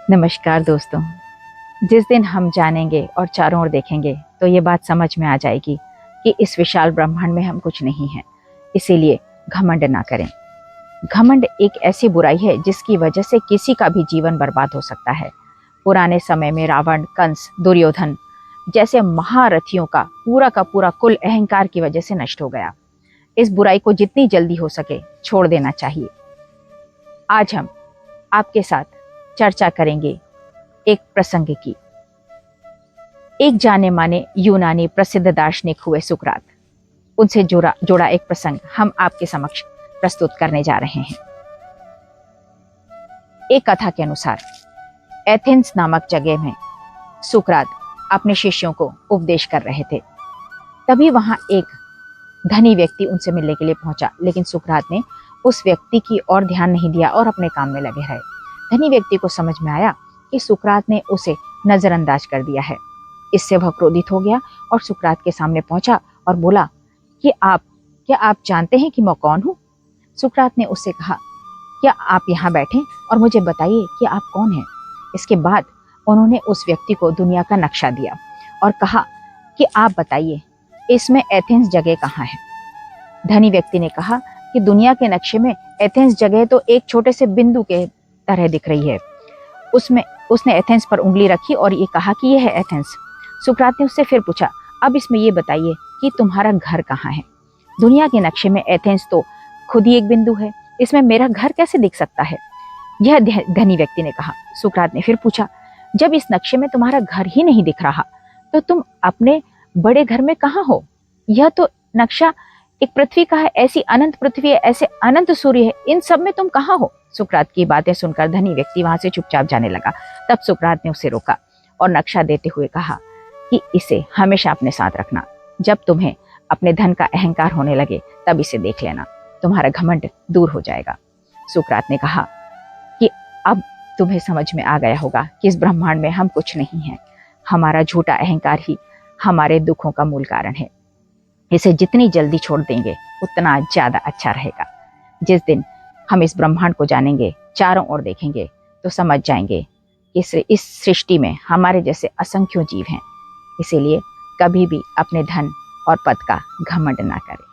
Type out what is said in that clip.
नमस्कार दोस्तों। जिस दिन हम जानेंगे और चारों ओर देखेंगे तो ये बात समझ में आ जाएगी कि इस विशाल ब्रह्मांड में हम कुछ नहीं हैं। इसीलिए घमंड ना करें। घमंड एक ऐसी बुराई है जिसकी वजह से किसी का भी जीवन बर्बाद हो सकता है। पुराने समय में रावण, कंस, दुर्योधन जैसे महारथियों का पूरा कुल अहंकार की वजह से नष्ट हो गया। इस बुराई को जितनी जल्दी हो सके छोड़ देना चाहिए। आज हम आपके साथ चर्चा करेंगे एक प्रसंग की। एक जाने माने यूनानी प्रसिद्ध दार्शनिक हुए सुकरात। उनसे जोड़ा एक प्रसंग हम आपके समक्ष प्रस्तुत करने जा रहे हैं। एक कथा के अनुसार एथेंस नामक जगह में सुकरात अपने शिष्यों को उपदेश कर रहे थे। तभी वहां एक धनी व्यक्ति उनसे मिलने के लिए पहुंचा, लेकिन सुकरात ने उस व्यक्ति की ओर ध्यान नहीं दिया और अपने काम में लगे रहे। धनी व्यक्ति को समझ में आया कि सुकरात ने उसे नजरअंदाज कर दिया है। इससे वह क्रोधित हो गया और सुकरात के सामने पहुंचा और बोला कि क्या आप जानते हैं कि मैं कौन हूं? सुकरात ने उससे कहा, क्या आप यहाँ बैठें और मुझे बताइए कि आप कौन हैं? इसके बाद उन्होंने उस व्यक्ति को दुनिया का नक्शा दिया और कहा कि आप बताइए, इसमें एथेंस जगह कहाँ है? धनी व्यक्ति ने कहा कि दुनिया के नक्शे में एथेंस जगह तो एक छोटे से बिंदु के तरह दिख रही है। उसने एथेंस पर उंगली रखी और ये कहा कि यह है एथेंस। सुकरात ने उससे फिर पूछा, अब इसमें ये बताइए कि तुम्हारा घर कहाँ है? दुनिया के नक्शे में एथेंस तो खुद ही एक बिंदु है, इसमें मेरा घर कैसे दिख सकता है? यह धनी व्यक्ति ने कहा। सुकरात ने फिर पूछा, जब इस नक्शे में तुम्हारा घर ही नहीं दिख रहा तो तुम अपने बड़े घर में कहाँ हो? यह तो नक्शा एक पृथ्वी का है, ऐसी अनंत पृथ्वी है, ऐसे अनंत सूर्य है, इन सब में तुम कहाँ हो? सुकरात की बातें सुनकर धनी व्यक्ति वहां से चुपचाप जाने लगा। तब सुकरात ने उसे रोका और नक्शा देते हुए कहा कि इसे हमेशा अपने साथ रखना। जब तुम्हें अपने धन का अहंकार होने लगे तब इसे देख लेना, तुम्हारा घमंड दूर हो जाएगा। सुकरात ने कहा कि अब तुम्हें समझ में आ गया होगा कि इस ब्रह्मांड में हम कुछ नहीं हैं। हमारा झूठा अहंकार ही हमारे दुखों का मूल कारण है। इसे जितनी जल्दी छोड़ देंगे उतना ज्यादा अच्छा रहेगा। जिस दिन हम इस ब्रह्मांड को जानेंगे, चारों ओर देखेंगे तो समझ जाएंगे कि इस सृष्टि में हमारे जैसे असंख्यों जीव हैं। इसीलिए कभी भी अपने धन और पद का घमंड ना करें।